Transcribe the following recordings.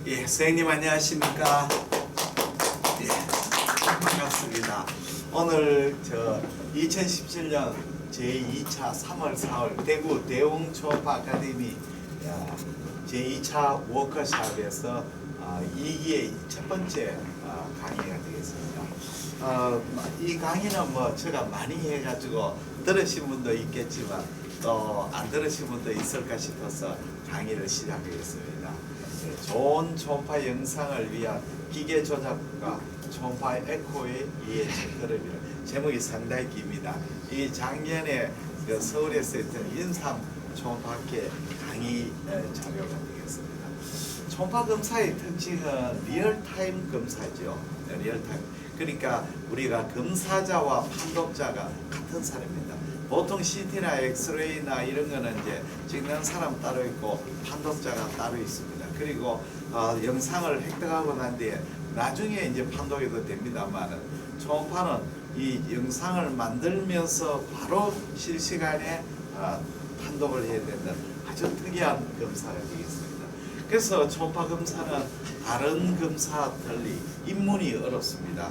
예, 선생님 안녕하십니까? 예, 반갑습니다. 오늘 2017년 제2차 3월 4월 대구 대웅초음파 아카데미 제2차 워크숍에서 2기의 첫 번째 강의가 되겠습니다. 이 강의는 제가 많이 해가지고 들으신 분도 있겠지만 또 안 들으신 분도 있을까 싶어서 강의를 시작하겠습니다. 좋은 초음파 영상을 위한 기계 조작과 초음파 에코의 이해 첫걸음이라는 제목이 상당히 깁니다. 이 작년에 서울에서 했던 인삼 초음파학회 강의 자료가 되겠습니다. 초음파 검사의 특징은 리얼타임 검사죠. 리얼타임. 그러니까 우리가 검사자와 판독자가 같은 사람입니다. 보통 CT나 엑스레이나 이런 거는 이제 찍는 사람 따로 있고 판독자가 따로 있습니다. 그리고 영상을 획득하고 난 뒤에 나중에 이제 판독해도 됩니다만은 초음파는 이 영상을 만들면서 바로 실시간에 판독을 해야 된다는 아주 특이한 검사가 되겠습니다. 그래서 초음파 검사는 다른 검사와 달리 입문이 어렵습니다.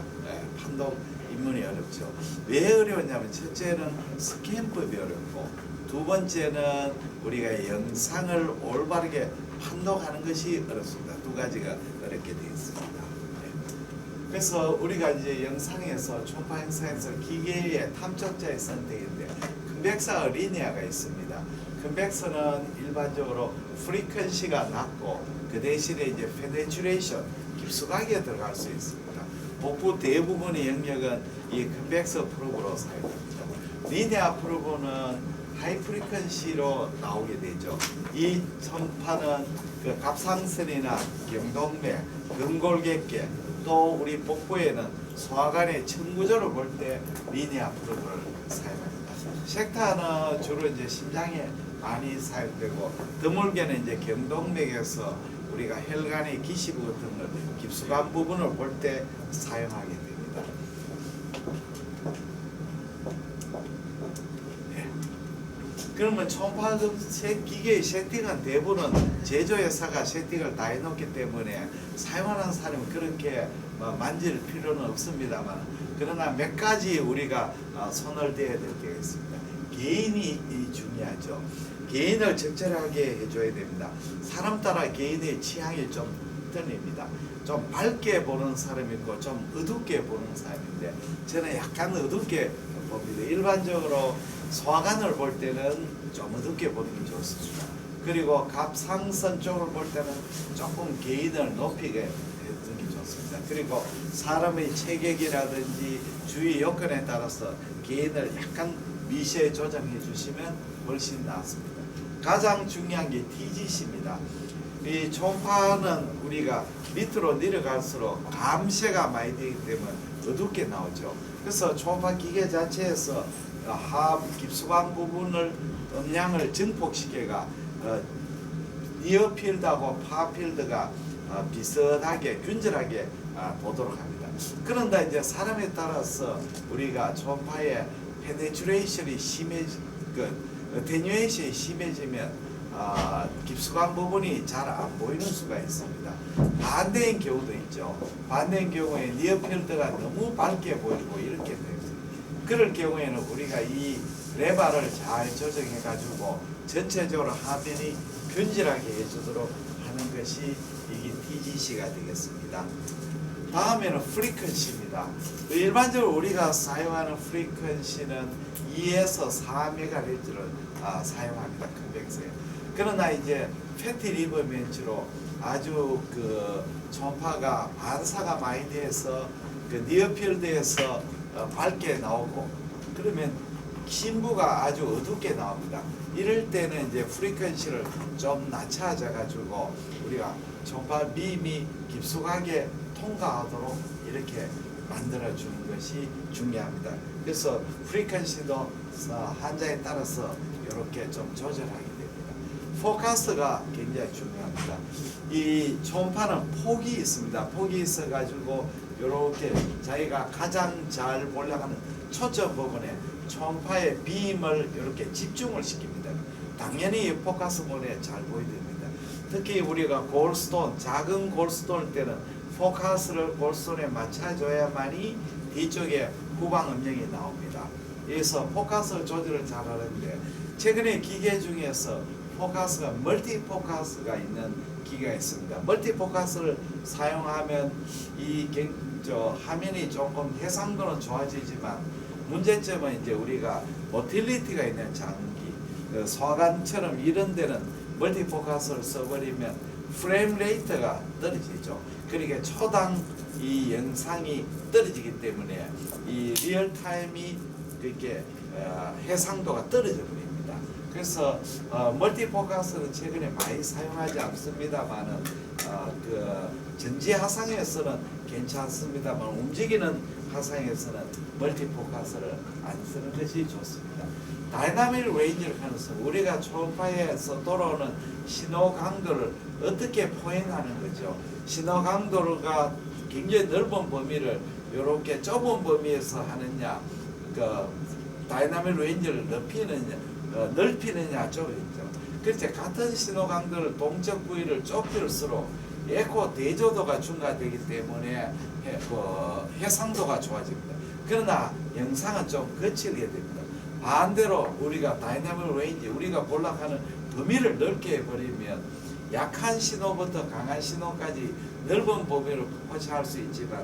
판독 입문이 어렵죠. 왜 어려웠냐면 첫째는 스캔법이 어렵고 두 번째는 우리가 영상을 올바르게 판독하는 것이 어렵습니다. 두 가지가 어렵게 되어 있습니다. 그래서 우리가 이제 영상에서 초음파 영상에서 기계의 탐촉자의 선택인데 컨벡서와 리니어가 있습니다. 컨벡서는 일반적으로 프리퀀시가 낮고 그 대신에 이제 페네츄레이션 깊숙하게 들어갈 수 있습니다. 복부 대부분의 영역은 이 컨벡서 프로브로 사용됩니다. 리니어 프로브는 하이 프리퀀시로 나오게 되죠. 이 초음파는 그 갑상선이나 경동맥, 근골격계 또 우리 복부에는 소화관의 청구조를 볼 때 리니어 프로브를 사용합니다. 섹타는 주로 이제 심장에 많이 사용되고 드물게는 이제 경동맥에서 우리가 혈관의 기시부 같은 걸 깊숙한 부분을 볼 때 사용하게 됩니다. 네. 그러면 초음파 기계의 세팅은 대부분은 제조회사가 세팅을 다 해놓기 때문에 사용하는 사람은 그렇게 만질 필요는 없습니다만 그러나 몇 가지 우리가 손을 대야 될 때가 있습니다. 개인이 중요하죠. 개인을 적절하게 해줘야 됩니다. 사람 따라 개인의 취향이 좀 틀립니다. 좀 밝게 보는 사람이 있고 좀 어둡게 보는 사람인데 저는 약간 어둡게 봅니다. 일반적으로 소화관을 볼 때는 좀 어둡게 보는 게 좋습니다. 그리고 갑상선 쪽을 볼 때는 조금 개인을 높이게 해주는 게 좋습니다. 그리고 사람의 체격이라든지 주위 여건에 따라서 개인을 약간 미세 조정해 주시면 훨씬 낫습니다. 가장 중요한 게 TGC입니다. 이 초음파는 우리가 밑으로 내려갈수록 감쇄가 많이 되기 때문에 어둡게 나오죠. 그래서 초음파 기계 자체에서 깊숙한 부분을 음량을 증폭시켜가 니어필드하고 파필드가 비슷하게 균절하게 보도록 합니다. 그런데 이제 사람에 따라서 우리가 초음파의 페네츄레이션이 어테뉴에이션이 심해지면 깊숙한 부분이 잘 안 보이는 수가 있습니다. 반대인 경우도 있죠. 반대인 경우에 니어필드가 너무 밝게 보이고 이렇게 됩니다. 그럴 경우에는 우리가 이 레바를 잘 조정해 가지고 전체적으로 화면이 균질하게 해주도록 하는 것이 이게 TGC가 되겠습니다. 다음에는 프리퀀시입니다. 일반적으로 우리가 사용하는 프리퀀시는 2에서 4MHz를 사용합니다. 컨벡서에. 그러나 이제 패티 리버멘츠로 아주 초음파가 반사가 많이 돼서 니어필드에서 밝게 나오고 그러면 심부가 아주 어둡게 나옵니다. 이럴 때는 이제 프리퀀시를 좀 낮춰져 가지고 우리가 초음파 빔이 깊숙하게 통과하도록 이렇게 만들어 주는 것이 중요합니다. 그래서 프리퀀시도 환자에 따라서 이렇게 좀 조절하게 됩니다. 포커스가 굉장히 중요합니다. 이 초음파는 폭이 있습니다. 폭이 있어 가지고 이렇게 자기가 가장 잘 보려고 하는 초점 부분에 초음파의 빔을 이렇게 집중을 시킵니다. 당연히 포커스 모드에 잘 보여야 됩니다. 특히 우리가 골스톤, 작은 골스톤 때는 포커스를 골스톤에 맞춰줘야만이 뒤쪽에 후방 음영이 나옵니다. 그래서 포커스 조절을 잘 하는데 최근에 기계 중에서 포커스가 멀티 포커스가 있는 기계가 있습니다. 멀티 포커스를 사용하면 화면이 조금 해상도는 좋아지지만 문제점은 이제 우리가 모틸리티가 있는 장기, 소관처럼 이런 데는 멀티 포커스를 써버리면 프레임 레이트가 떨어지죠. 그러니까 초당 이 영상이 떨어지기 때문에 이 리얼 타임이 그렇게 해상도가 떨어져 버립니다. 그래서 멀티 포커스는 최근에 많이 사용하지 않습니다만은 그 전지 화상에서는 괜찮습니다만 움직이는 화상에서는 멀티 포커스를 안 쓰는 것이 좋습니다. 다이나믹 레인지를 하면서 우리가 초음파에서 돌아오는 신호 강도를 어떻게 포인하는 거죠. 신호 강도가 굉장히 넓은 범위를 이렇게 좁은 범위에서 하느냐, 그 다이나믹 레인지를 넓히느냐 좁히죠. 그렇지 같은 신호 강도를 동적 부위를 좁힐수록 에코 대조도가 증가되기 때문에 해상도가 좋아집니다. 그러나 영상은 좀 거칠게 됩니다. 반대로 우리가 다이나믹 레인지, 우리가 볼락하는 범위를 넓게 해버리면 약한 신호부터 강한 신호까지 넓은 범위를 포착할 수 있지만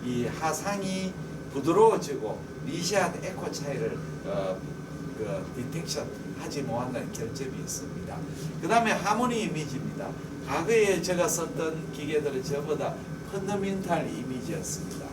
이 하상이 부드러워지고 리시한 에코 차이를 디텍션 하지 못한다는 결점이 있습니다. 그 다음에 하모니 이미지입니다. 과거에 제가 썼던 기계들은 전부 다 펀더멘탈 이미지였습니다.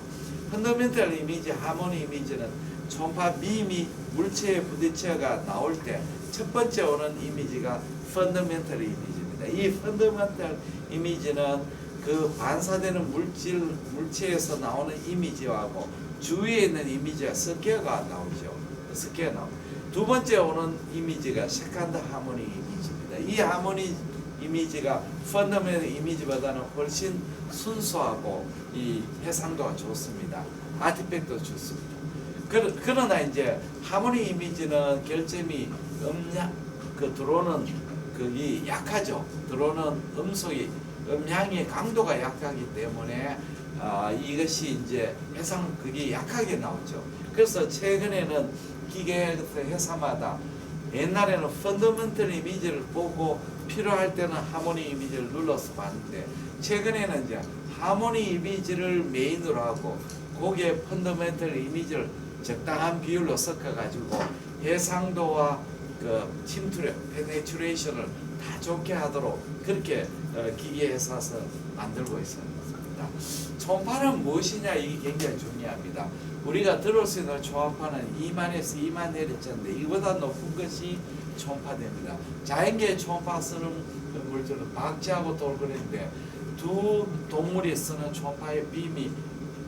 펀더멘탈 이미지, 하모니 이미지는 초음파 빔이 물체에 부딪혀가 나올 때 첫 번째 오는 이미지가 펀더멘탈 이미지입니다. 이 펀더멘탈 이미지는 그 반사되는 물체에서 나오는 이미지하고 주위에 있는 이미지가 섞여가 나오죠. 섞여 나옵니다. 두 번째 오는 이미지가 세컨드 하모니 이미지입니다. 이 하모니 이미지가 펀더멘탈 이미지보다는 훨씬 순수하고 이 해상도가 좋습니다. 아티팩트도 좋습니다. 그러나 이제 하모니 이미지는 결점이 들어오는 그게 약하죠. 들어오는 음향의 강도가 약하기 때문에 이것이 이제 그게 약하게 나오죠. 그래서 최근에는 기계 회사마다 옛날에는 펀더멘털 이미지를 보고 필요할 때는 하모니 이미지를 눌러서 봤는데 최근에는 이제 하모니 이미지를 메인으로 하고 거기에 펀더멘털 이미지를 적당한 비율로 섞어가지고 해상도와 그 침투력, 페네트레이션을 다 좋게 하도록 그렇게 기계 회사에서 만들고 있습니다. 초음파는 무엇이냐 이게 굉장히 중요합니다. 우리가 들을 수 있는 초음파는 2만에서 2만 헤르츠인데 이보다 높은 것이 초음파됩니다. 자연계의 초음파 쓰는 물질은 박쥐하고 돌고래인데 두 동물이 쓰는 초음파의 빔이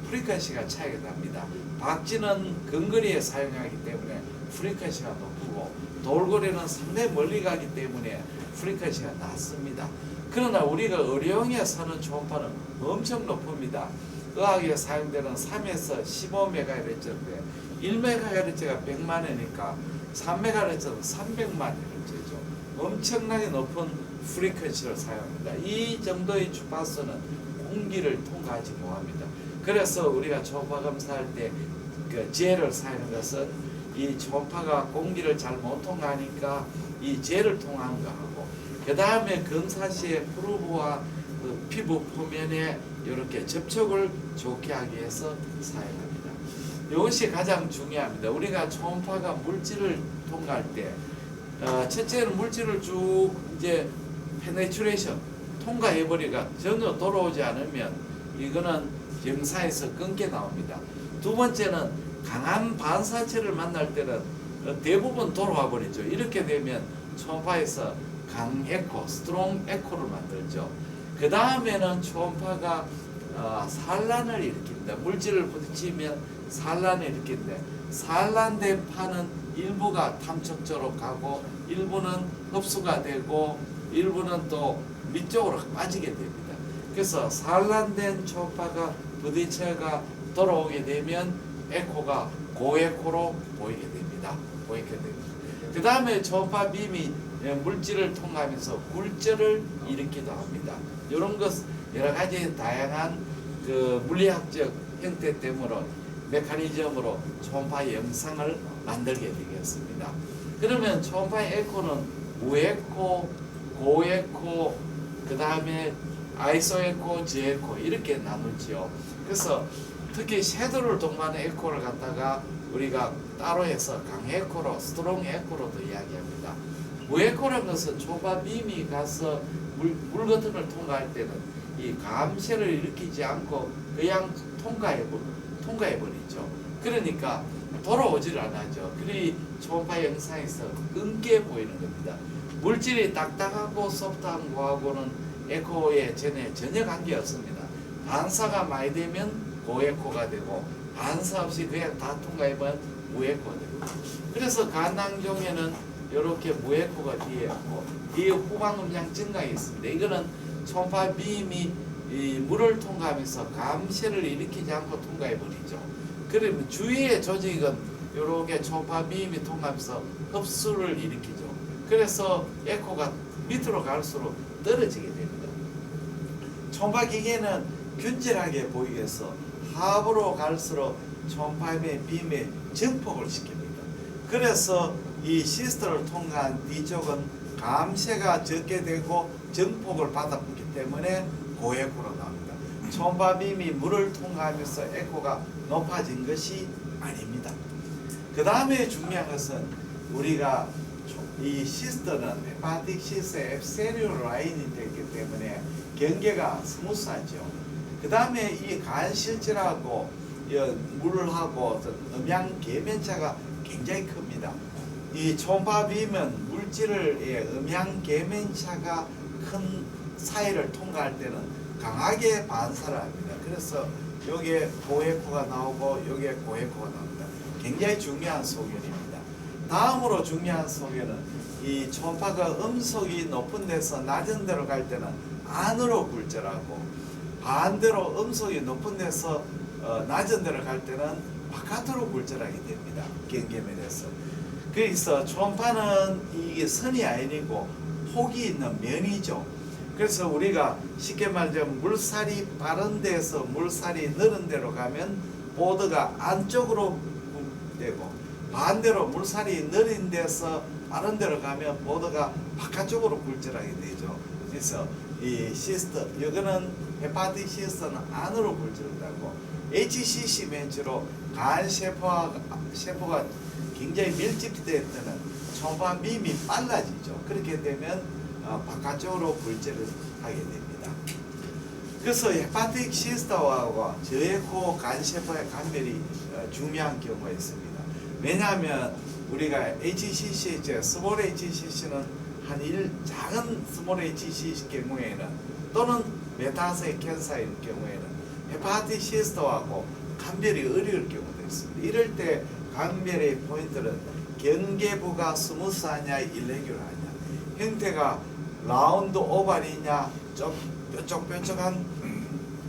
프리퀀시가 차이가 납니다. 박쥐는 근거리에 사용하기 때문에 프리퀀시가 높고 돌고래는 상당히 멀리 가기 때문에 프리퀀시가 낮습니다. 그러나 우리가 의료용에 사는 초음파는 엄청 높습니다. 의학에 사용되는 3에서 15MHz인데 1MHz가 100만회니까 3MHz는 300만Hz죠. 엄청나게 높은 프리퀀시를 사용합니다. 이 정도의 주파수는 공기를 통과하지 못합니다. 그래서 우리가 초음파 검사할 때 그 젤을 사용하는 것은 이 초음파가 공기를 잘 못 통과하니까 이 젤을 통한 거하고 그 다음에 검사 시에 프로브와 그 피부 표면에 이렇게 접촉을 좋게 하기 위해서 사용합니다. 이것이 가장 중요합니다. 우리가 초음파가 물질을 통과할 때 첫째는 물질을 쭉 이제 페네트레이션 통과해버리가 전혀 돌아오지 않으면 이거는 영상에서 끊게 나옵니다. 두 번째는 강한 반사체를 만날 때는 대부분 돌아와 버리죠. 이렇게 되면 초음파에서 강에코, 스트롱 에코를 만들죠. 그 다음에는 초음파가 산란을 일으킵니다. 물질을 부딪히면 산란을 일으키는데 산란된 파는 일부가 탐촉적으로 가고 일부는 흡수가 되고 일부는 또 밑쪽으로 빠지게 됩니다. 그래서 산란된 초음파가 부딪혀가 돌아오게 되면 에코가 고에코로 보이게 됩니다. 그 다음에 초음파 빔이 물질을 통과하면서 굴절을 일으키기도 합니다. 이런 것 여러 가지 다양한 그 물리학적 형태 때문에 메커니즘으로 초음파 영상을 만들게 되겠습니다. 그러면 초음파 에코는 무에코, 고에코, 그 다음에 아이소에코, 저에코 이렇게 나누지요. 그래서 특히 섀도우를 동반한 에코를 갖다가 우리가 따로 해서 강에코로, 스트롱 에코로도 이야기합니다. 무에코라는 것은 초음파 빔이 가서 물 같은 걸 통과할 때는 이 감쇄를 일으키지 않고 그냥 통과해버리죠. 그러니까 돌아오질 않아죠. 그리 초음파 영상에서 은게 보이는 겁니다. 물질이 딱딱하고 소프트한 거하고는 에코에 전혀 관계 없습니다. 반사가 많이 되면 고에코가 되고 반사 없이 그냥 다 통과해보면 무에코가 됩니다. 그래서 간낭종에는 이렇게 무에코가 뒤에 있고 뒤에 후방 음량 증강이 있습니다. 이거는 초음파 빔이 이 물을 통과하면서 감쇄를 일으키지 않고 통과해버리죠. 그러면 주위의 조직은 이렇게 초음파 빔이 통과하면서 흡수를 일으키죠. 그래서 에코가 밑으로 갈수록 떨어지게 됩니다. 초음파 기계는 균질하게 보이기 위해서 하부로 갈수록 초음파 빔의 증폭을 시킵니다. 그래서 이 시스터를 통과한 뒤쪽은 감쇄가 적게 되고 증폭을 받아보기 때문에 고에코로 나옵니다. 초음파 빔이 물을 통과하면서 에코가 높아진 것이 아닙니다. 그 다음에 중요한 것은 우리가 이 시스터는 헤파틱 시스터의 앱세리올 라인이 되기 때문에 경계가 스무스하죠. 그 다음에 이 간실질하고 물하고 음양 계면차가 굉장히 큽니다. 이 초음파 빔은 물질의 음양 계면차가 큰 사이를 통과할 때는 강하게 반사를 합니다. 그래서 여기에 고에코가 나오고 여기에 고에코가 나옵니다. 굉장히 중요한 소견입니다. 다음으로 중요한 소견은 이 초음파가 음속이 높은 데서 낮은 데로 갈 때는 안으로 굴절하고 반대로 음속이 높은 데서 낮은 데로 갈 때는 바깥으로 굴절하게 됩니다. 경계면에서. 그래서 초음파는 이게 선이 아니고 폭이 있는 면이죠. 그래서 우리가 쉽게 말하자면 물살이 빠른 데서 물살이 느린 데로 가면 보드가 안쪽으로 되고 반대로 물살이 느린 데서 빠른 데로 가면 보드가 바깥쪽으로 굴절하게 되죠. 그래서 이 시스터, 이거는 헤파틱 시스터는 안으로 굴절하고 HCC 멘트로 간 세포가 굉장히 밀집될 때는 초음파 빔이 빨라지죠. 그렇게 되면 바깥쪽으로 굴절을 하게 됩니다. 그래서 헤파틱 시스터와 저에코 간세포의 간별이 중요한 경우가 있습니다. 왜냐하면 우리가 HCC, 스몰 HCC는 작은 스몰 HCC 경우에는 또는 메타스의 캔서의 경우에는 헤파틱 시스터하고 간별이 어려울 경우도 있습니다. 이럴 때 간별의 포인트는 경계부가 스무스하냐 일레귤러하냐, 형태가 라운드 오발이냐 좀 뾰족뾰족한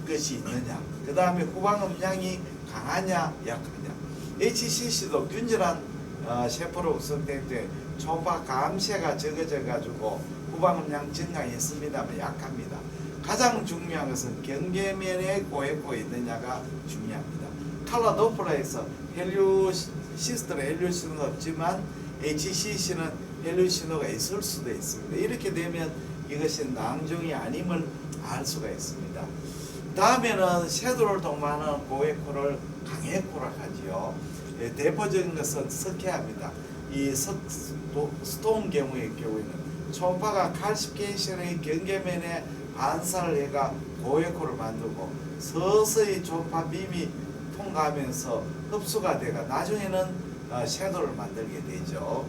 것이 있느냐, 그 다음에 후방 음량이 강하냐 약하냐. HCC도 균질한 세포로 구성될 때 초음파 감쇄가 적어져 가지고 후방 음량 증강이 있습니다만 약합니다. 가장 중요한 것은 경계면에 고에코 있느냐가 중요합니다. 칼라 도플러에서 헬류 시스터는 헬류 신호가 없지만 HCC는 헬류 신호가 있을 수도 있습니다. 이렇게 되면 이것이 낭종이 아님을 알 수가 있습니다. 다음에는 섀도우를 동반하는 고에코를 강에코라 하지요. 대표적인 것은 석회합니다. 이 스톤 경우에는 초음파가 칼시피케이션의 경계면에 반사를 해가 고에코를 만들고 서서히 초음파 빔이 통과하면서 흡수가 되가 나중에는 섀도우를 만들게 되죠.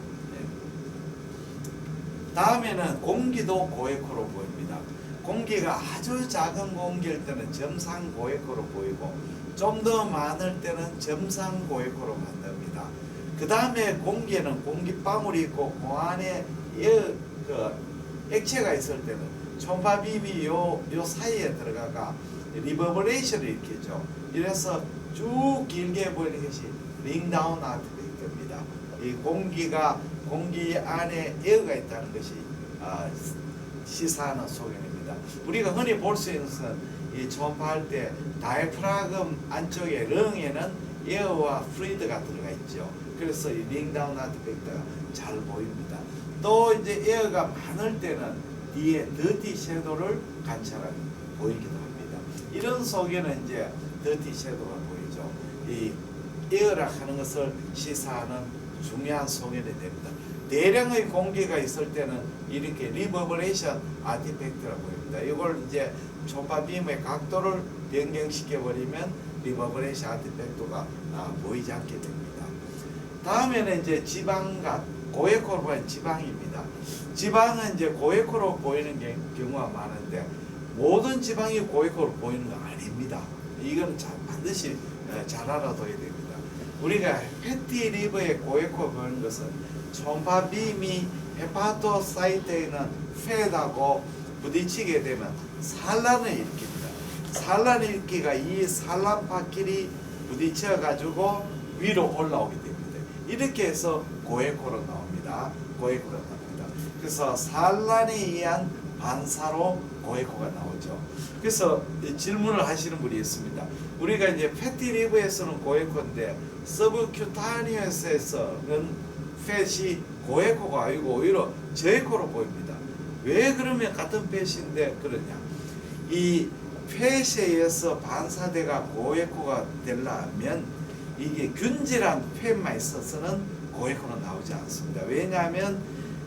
다음에는 공기도 고에코로 보입니다. 공기가 아주 작은 공기일 때는 점상 고에코로 보이고 좀 더 많을 때는 점상 고에코로 만듭니다. 그 다음에 공기에는 공기방울이 있고 그 안에 액체가 있을 때는 초음파 빔이 요 사이에 들어가가 리버버레이션을 일으키죠. 이래서 쭉 길게 보이는 것이 링다운 아트가 됩니다. 이 공기가 공기 안에 에어가 있다는 것이 시사하는 소견입니다. 우리가 흔히 볼 수 있는 것은 이 초음파할 때 다이프라금 안쪽에 렁에는 에어와 프루이드가 들어가 있죠. 그래서 이 링다운 아티팩트가 잘 보입니다. 또 이제 에어가 많을 때는 뒤에 더티 섀도우를 관찰하게 보이기도 합니다. 이런 속에는 이제 더티 섀도우가 보이죠. 이 에어라 하는 것을 시사하는 중요한 소견이 됩니다. 대량의 공기가 있을 때는 이렇게 리버버레이션 아티팩트라고 보입니다. 이걸 이제 초음파 빔의 각도를 변경시켜 버리면 리버버레이션 아티팩트가 보이지 않게 됩니다. 다음에는 이제 지방각, 고에코로 보이는 지방입니다. 지방은 이제 고에코로 보이는 경우가 많은데 모든 지방이 고에코로 보이는 건 아닙니다. 이건 반드시 잘 알아둬야 됩니다. 우리가 패티 리버의 고에코 보이는 것은 초음파 빔이 헤파토사이트에 있는 팻하고 부딪히게 되면 산란을 일으킵니다. 산란 일으키가 이 산란파끼리 부딪혀 가지고 위로 올라오게 됩니다. 이렇게 해서 고에코로 나옵니다. 고에코로 나옵니다. 그래서 산란에 의한 반사로 고에코가 나오죠. 그래서 질문을 하시는 분이 있습니다. 우리가 이제 패티 리버에서는 고에코인데 서브큐타니어스에서는 팻이 고에코가 아니고 오히려 저에코로 보입니다. 왜 그러면 같은 팻인데 그러냐? 이 팻에 의해서 반사대가 고에코가 되려면 이게 균질한 팻만 있어서는 고에코는 나오지 않습니다. 왜냐하면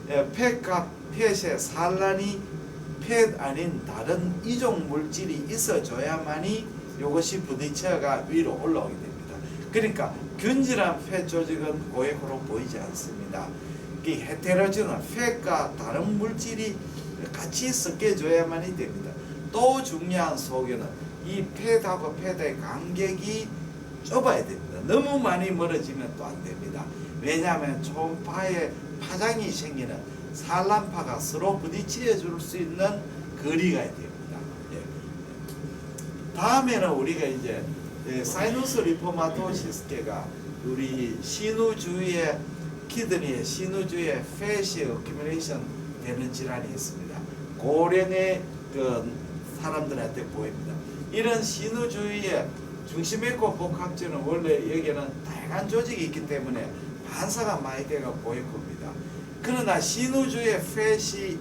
팻과 팻의 산란이 팻 아닌 다른 이종 물질이 있어줘야만이 이것이 부딪혀가 위로 올라오게 됩니다. 그러니까 균질한 팻 조직은 고에코로 보이지 않습니다. 이 헤테로지는 팻과 다른 물질이 같이 섞여줘야만이 됩니다. 또 중요한 소견은 이 팻하고 팻의 간격이 좁아야 됩니다. 너무 많이 멀어지면 또 안 됩니다. 왜냐하면 초음파에 파장이 생기는 산란파가 서로 부딪혀 줄 수 있는 거리가 됩니다. 다음에는 우리가 이제 사이누스 리포마토시스케가 우리 신우주위에 키드니의 신우주위에 팻이 어큐뮬레이션 되는 질환이 있습니다. 고령의 그 사람들한테 보입니다. 이런 신우주위에 중심에코 복합체는 원래 여기에는 다양한 조직이 있기 때문에 반사가 많이 되가 보일 겁니다. 그러나 신우주위에 팻이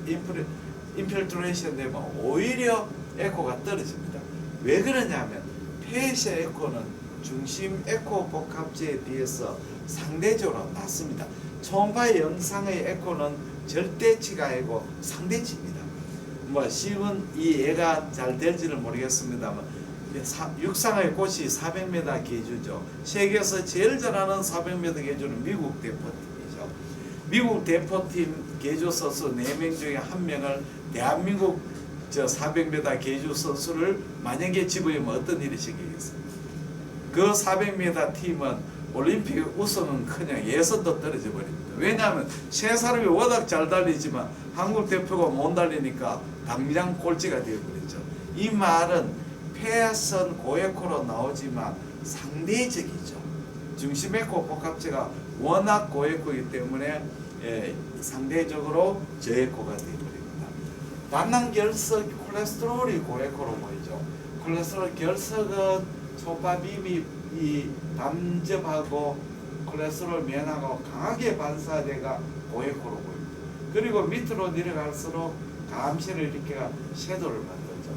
인필트레이션 되면 오히려 에코가 떨어집니다. 왜 그러냐면 팻의 에코는 중심 에코 복합체에 비해서 상대적으로 낮습니다. 초음파 영상의 에코는 절대치가 아니고 상대치입니다. 뭐 쉬운 이 예가 잘 될지는 모르겠습니다만 육상의 꽃이 400m 계주죠. 세계에서 제일 잘하는 400m 계주는 미국 대표팀이죠. 미국 대표팀 계주 선수 4명 중에 1명을 대한민국 400m 계주 선수를 만약에 집어넣으면 어떤 일이 생기겠습니까? 그 400m 팀은 올림픽 우승은커녕 예선도 떨어져 버립니다. 왜냐하면 세 사람이 워낙 잘 달리지만 한국 대표가 못 달리니까 당장 꼴찌가 되어버리죠. 이 말은 팻은 고에코로 나오지만 상대적이죠. 중심에코 복합체가 워낙 고에코이기 때문에 상대적으로 저에코가 되어버립니다. 담낭 결석 콜레스테롤이 고에코로 보이죠. 콜레스테롤 결석은 초음파 빔이 이 담즙하고 콜레스테롤 면하고 강하게 반사돼가 고에코로 보입니다. 그리고 밑으로 내려갈수록 감시를 일으켜 섀도우를 만들죠.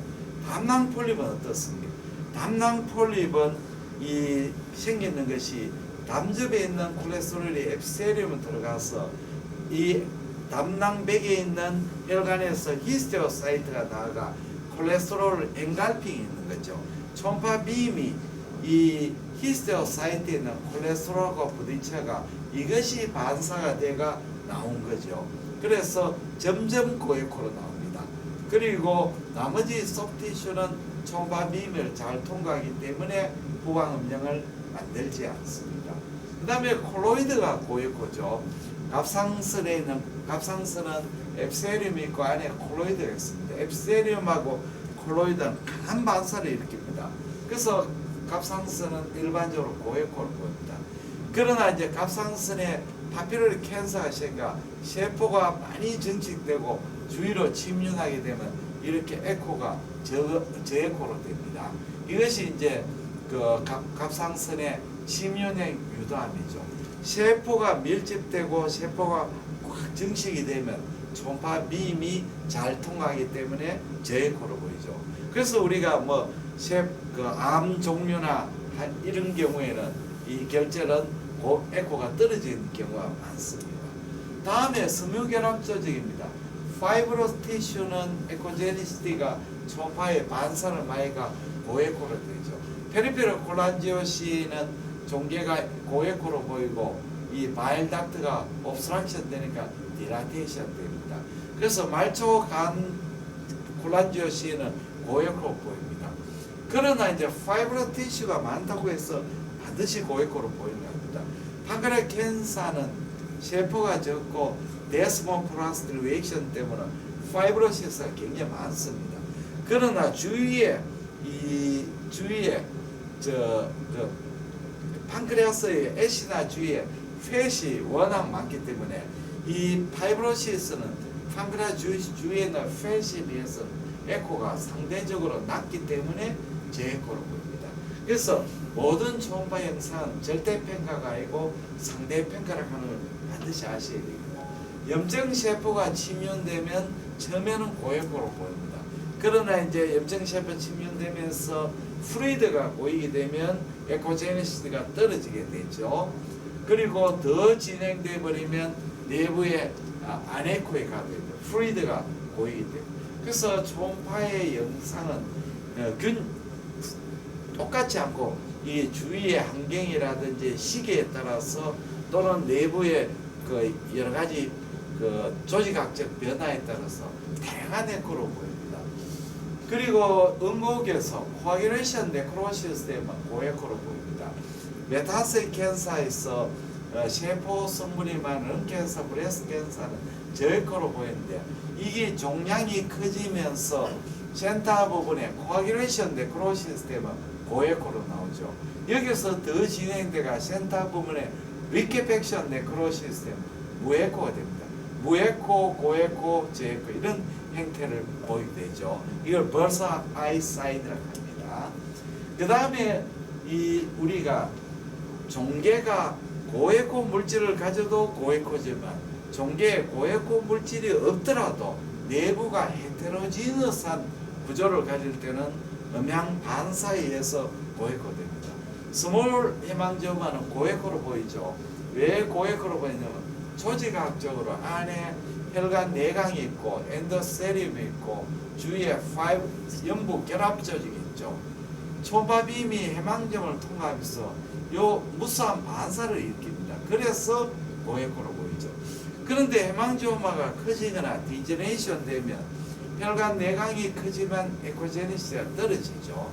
담낭 폴립은 어떻습니까? 담낭 폴립은 이 생기는 것이 담즙에 있는 콜레스테롤이 앱세리움에 들어가서 이 담낭백에 있는 혈관에서 히스테오사이트가 나아가 콜레스테롤 엔갈핑이 있는 거죠. 초음파 빔이 이 히스테오사이트에 있는 콜레스테롤과 부딪혀가 이것이 반사가 돼가 나온 거죠. 그래서 점점 고에코로 나옵니다. 그리고 나머지 소프티슈는 초음파 빔을 잘 통과하기 때문에 후방 음영을 만들지 않습니다. 그 다음에 콜로이드가 고에코죠. 갑상선에 있는 갑상선은 앱세리움이 있고 안에 콜로이드가 있습니다. 앱세리움하고 콜로이드는 강한 반사를 일으킵니다. 그래서 갑상선은 일반적으로 고에코를 보입니다. 그러나 이제 갑상선에 파피로리 캔서가 생겨 세포가 많이 증식되고 주위로 침륜하게 되면 이렇게 에코가 저에코로 됩니다. 이것이 이제 그 갑상선의 침륜의 유도함이죠. 세포가 밀집되고 세포가 꽉 증식이 되면 초음파 빔이 잘 통하기 때문에 저에코로 보이죠. 그래서 우리가 암 종류나 이런 경우에는 이 결절은 에코가 떨어지는 경우가 많습니다. 다음에 섬유결합 조직입니다. 파이브로스 티슈는 에코제니시티가 초음파의 반사를 마이가 고에코로 되죠. 페리페럴 콜란지오시는 종괴가 고에코로 보이고 이 바일 닥트가 옵스트럭션 되니까 디라테이션 됩니다. 그래서 말초 간 콜란지오시는 고에코로 보입니다. 그러나 이제 파이브로스 티슈가 많다고 해서 반드시 고에코로 보이는 겁니다. 판크레 캔서는 세포가 적고 데스모프라스트 리액션 때문에 파이브로시스가 굉장히 많습니다. 그러나 주위에 판크레아스의 애시나 주위에 팻이 워낙 많기 때문에 이 파이브로시스는 판크레아 주위에 있는 팻에 비해서 에코가 상대적으로 낮기 때문에 저에코로 보입니다. 그래서 모든 초음파 영상은 절대평가가 아니고 상대평가를 하는 걸 반드시 아셔야 됩니다. 염증세포가 침륜되면 처음에는 고에코로 보입니다. 그러나 이제 염증세포 침륜되면서 프루이드가 고이게 되면 에코제네시스가 떨어지게 되죠. 그리고 더 진행돼 버리면 내부에 아네코에 가게 됩니다. 프루이드가 고이게 됩니다. 그래서 초음파의 영상은 똑같지 않고 이 주위의 환경이라든지 시기에 따라서 또는 내부의 그 여러 가지 그 조직학적 변화에 따라서 다양한 에코로 보입니다. 그리고 응고에서 코아귤레이션 네크로시스 때문에 고에코로 보입니다. 메타스틱 캔서에서 세포 성분이 많은 런캔서, 브레스트 캔서는 저에코로 보이는데 이게 종양이 커지면서 센터 부분에 코아귤레이션 네크로시스 때문에 고에코로 나오죠. 여기서 더 진행돼가 센터 부분에 리케펙션 네크로시스 때문에 무에코가 됩니다. 무에코, 고에코, 저에코 이런 형태를 보이게 되죠. 이걸 벌써 아이 사인이라고 합니다. 그 다음에 우리가 종괴가 고에코 물질을 가져도 고에코지만 종괴에 고에코 물질이 없더라도 내부가 헤테로지너스한 구조를 가질 때는 음양 반사에 의해서 고에코 됩니다. 스몰 헤망지오마는 고에코로 보이죠. 왜 고에코로 보이냐면 조직학적으로 안에 혈관 내강이 있고 엔도세리움이 있고 주위에 연부 결합 조직이 있죠. 초음파빔이 해망점을 통하면서 요 무수한 반사를 일으킵니다. 그래서 고에코로 보이죠. 그런데 해망지오마가 커지거나 디제네이션 되면 혈관 내강이 크지만 에코제니시스가 떨어지죠.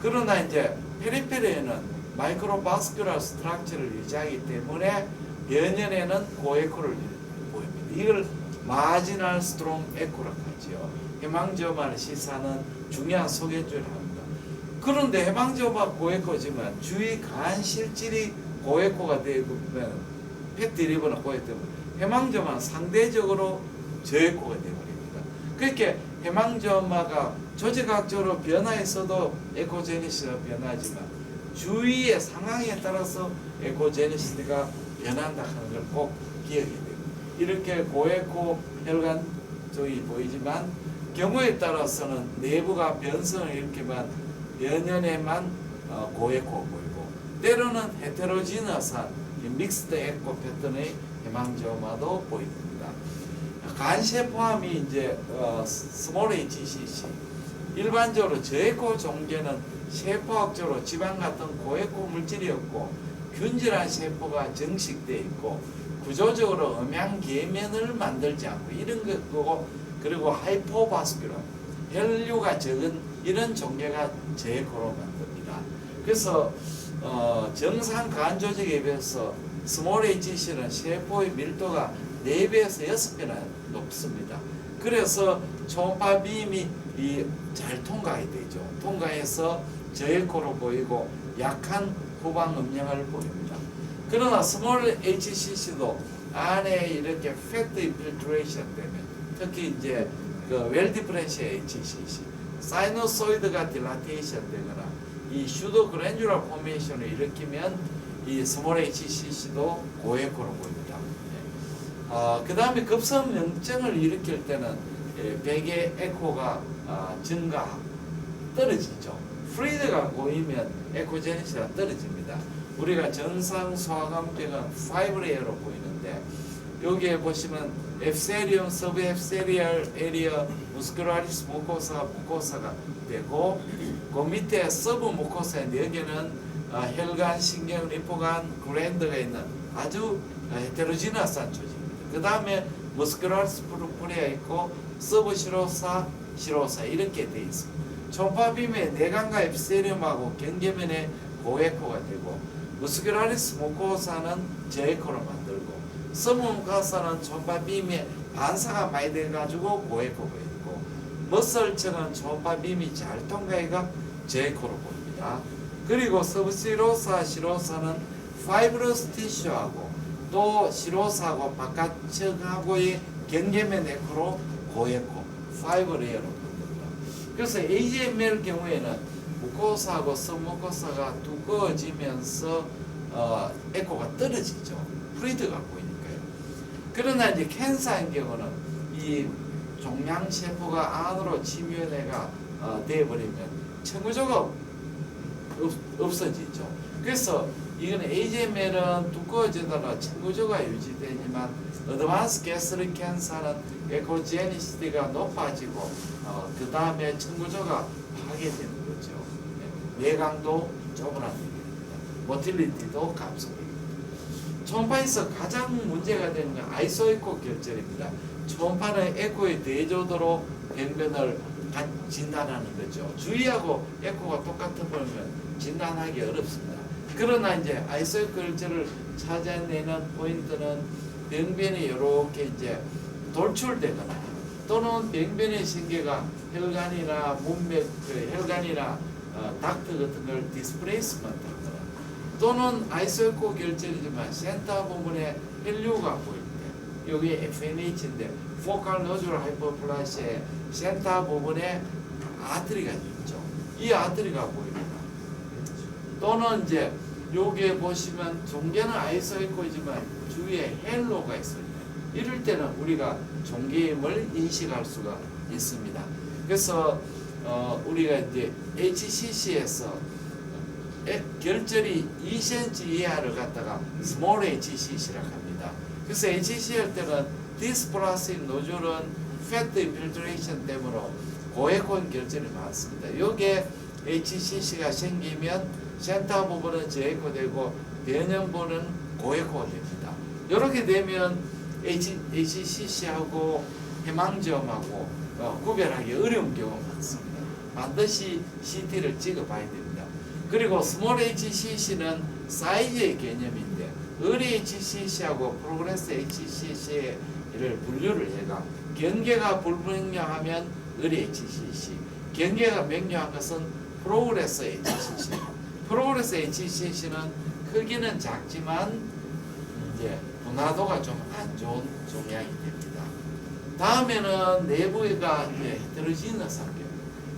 그러나 이제 페리페리에는 마이크로바스큘러 스트럭처를 유지하기 때문에 변연에는 고에코를 보입니다. 이걸 마지널 스트롱 에코라고 하죠. 해망지오마를 시사하는 중요한 소개줄을 합니다. 그런데 해망지오마 고에코지만 주위 간 실질이 고에코가 되면 펫디리버나 고에코 때문에 해망지오마는 상대적으로 저에코가 되어버립니다. 그렇게 해망지오마가 조직학적으로 변화했어도 에코제니시스가 변하지만 주위의 상황에 따라서 에코제니시스가 변한다 하는 걸 꼭 기억해야 됩니다. 이렇게 고에코 혈관 쪽이 보이지만 경우에 따라서는 내부가 변성을 일으키면 연연에만 고에코 보이고 때로는 헤테로지너스한 믹스드 에코 패턴의 해망지오마도 보입니다. 간세포함이 이제 스몰 HCC 일반적으로 저에코 종괴는 세포학적으로 지방 같은 고에코 물질이었고 균질한 세포가 정식되어 있고 구조적으로 음양계면을 만들지 않고 이런 것고 그리고 하이포바스큘러 혈류가 적은 이런 종괴가 저에코로 만듭니다. 그래서 정상 간 조직에 비해서 스몰 HCC는 세포의 밀도가 4배에서 6배나 높습니다. 그래서 초음파 빔이 잘 통과가 되죠. 통과해서 저에코로 보이고 약한 후방 음영을 보입니다. 그러나 스몰 HCC도 안에 이렇게 팩트 인필트레이션 되면 특히 이제 그 웰디프렌시 HCC, 사이노소이드가 딜라테이션 되거나 이 슈도 그랜줄라 포메이션을 일으키면 이 스몰 HCC도 고에코로 보입니다. 그 다음에 급성명증을 일으킬 때는 백의 에코가 증가, 떨어지죠. 프리드가 고이면 에코제니스가 떨어집니다. 우리가 정상 소화감증은 파이브레이어로 보이는데 여기에 보시면 앱세리움, 서브 앱세리얼 에리어, 무스큘라리스 무코사가 되고 그 밑에 서브 무코사인데 여기는 혈관, 신경, 리포관, 글랜드가 있는 아주 헤테로지너스한 조직입니다. 그 다음에 머스큘라리스 프루푸리아 있고 서브 시로사 이렇게 돼 있습니다. 초음파빔의 내관과 앱세리움하고 경계면에 고에코가 되고 머스큘라리스 무코사는 저에코로 만들고 서브 무코사는 초음파빔의 반사가 많이 돼가지고 고에코가 있고 머슬층은 초음파빔이 잘 통과해가 저에코로 보입니다. 그리고 서브 시로사는 파이브러스 티슈하고 또 시로사하고 바깥층하고의 경계면 에코로 고에코, 파이브 레이어로 만듭니다. 그래서 AGML 경우에는 무코사하고 서무코사가 두꺼워지면서 에코가 떨어지죠. 프리드가 보이니까요. 그러나 이제 캔서인 경우는 이 종양세포가 안으로 침입해가 되어버리면 청구조가 없어지죠. 그래서 이거는 AGML은 두꺼워지다가 청구조가 유지되지만 어드밴스 게스트릭 캔서는 에코제니시티가 높아지고 그 다음에 청구조가 파괴되는 거죠. 내강도 쪼그라들게 됩니다. 모틸리티도 감소됩니다. 초음파에서 가장 문제가 되는 건 아이소에코 결절입니다. 초음파는 에코의 대조도로 병변을 진단하는 거죠. 주의하고 에코가 똑같은 거면 진단하기 어렵습니다. 그러나 이제 아이소에코 결절을 찾아내는 포인트는 병변이 이렇게 이제 돌출되거나 또는 병변의 신계가 혈관이나 문맥, 혈관이나 닥터 같은 걸 디스플레이스먼트 하거나 또는 아이소에코 결절이지만 센터 부분에 혈류가 보일 때 여기 FNH인데 포칼 노즐 하이퍼플라시의 센터 부분에 아트리가 있죠. 이 아트리가 보입니다. 또는 이제 여기에 보시면 종계는 아이소에코이지만 주위에 헬로가 있습니다. 이럴 때는 우리가 종계임을 인식할 수가 있습니다. 그래서 우리가 이제 HCC에서 결절이 2cm 이하를 갖다가 스몰 HCC라고 합니다. 그래서 HCC 할 때는 디스플라스틱 노즐은 팩트 인필트레이션 때문에 고에코인 결절이 많습니다. 여기에 HCC가 생기면 센터 부분은 저에코되고 변형부는 고에코가 됩니다. 이렇게 되면 HCC하고 해망점하고 구별하기 어려운 경우가 많습니다. 반드시 CT를 찍어봐야 됩니다. 그리고 스몰 HCC는 사이즈의 개념인데 어리 HCC하고 프로그레스 HCC를 분류를 해가 경계가 불분명하면 어리 HCC, 경계가 명료한 것은 프로그레스 HCC. 프로그레스 HCC는 크기는 작지만 이제 분화도가 좀 안 좋은 종양이 됩니다. 다음에는 내부가 이제 헤테로지너스한 경우.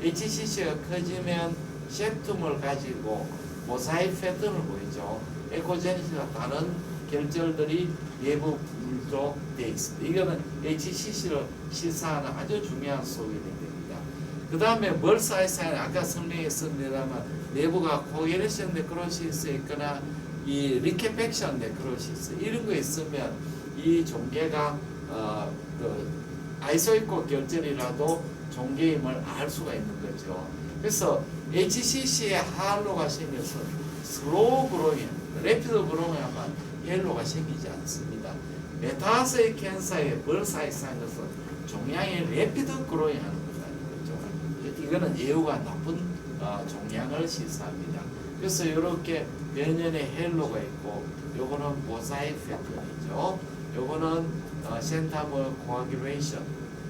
HCC가 커지면 셉툼을 가지고 모사이크 패턴을 보이죠. 에코제니스가 다른 결절들이 내부 물로 되어 있습니다. 이거는 HCC를 시사하는 아주 중요한 소견이 됩니다. 그 다음에 멀사이사인 아까 설명했습니다만 내부가 코게레션 네크로시스 있거나 이 리케펙션 네크로시스 이런 거 있으면 이 종계가 아이소이코 결절이라도 종계임을 알 수가 있는 거죠. 그래서 HCC에 하알로가 생겨서 슬로우 그로잉, 래피드 그로잉하면 옐로가 생기지 않습니다. 메타세이 캔서의 벌사이사인 것은 종양이 래피드 그로잉 하는 거죠. 이거는 예후가 나쁜 종양을 시사합니다. 그래서 이렇게 변연의 헬로가 있고 요거는 모사이크 패턴이죠. 요거는 센타몰 코아귤레이션,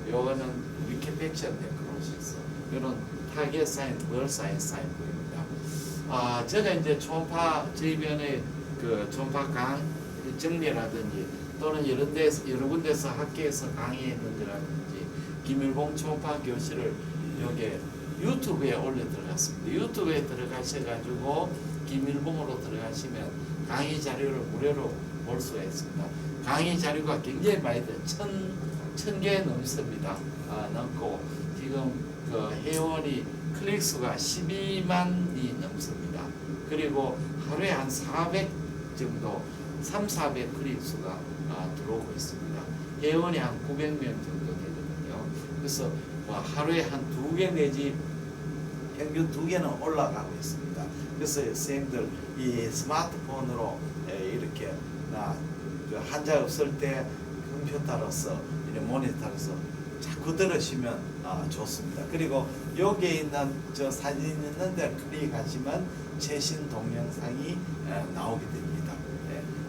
요거는 리케펙션 네크로시스, 요는 타겟 사인, 월 사인 보입니다. 제가 이제 초음파 저변의 그 전파 강 정리라든지 또는 여러 군데서 학교에서 강의했는 거라든지 김일봉 초음파 교실을 여기 유튜브에 올려 들어갔습니다. 유튜브에 들어가셔가지고 김일봉으로 들어가시면 강의 자료를 무료로 볼 수가 있습니다. 강의 자료가 굉장히 많이 돼 1,000개 넘습니다. 넘고 지금 그 회원이 클릭 수가 12만이 넘습니다. 그리고 하루에 한 400 정도 3,400 클릭 수가 들어오고 있습니다. 회원이 한 900명 정도 되거든요. 그래서 뭐 하루에 한 2개 내지 평균 2개는 올라가고 있습니다. 그래서 선생님들 이 스마트폰으로 이렇게 한자 없을 때 컴퓨터로서 이런 모니터로서 자꾸 들으시면 좋습니다. 그리고 여기에 있는 저 사진 있는 데 클릭하시면 최신 동영상이 나오게 됩니다.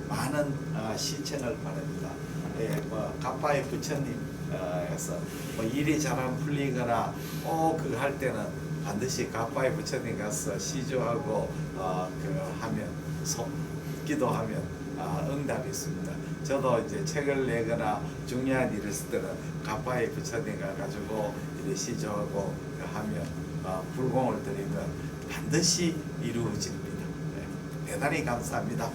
많은 시청을 바랍니다. 뭐 가빠의 부처님에서 뭐 일이 잘 안 풀리거나 그거 할 때는 반드시 가빠의 부처님 가서 시조하고 하면 기도하면 응답이 있습니다. 저도 이제 책을 내거나 중요한 일을 있을 때는 가빠의 부처님 가가지고 이렇게 시조하고 하면 불공을 드리면 반드시 이루어집니다. 대단히 감사합니다.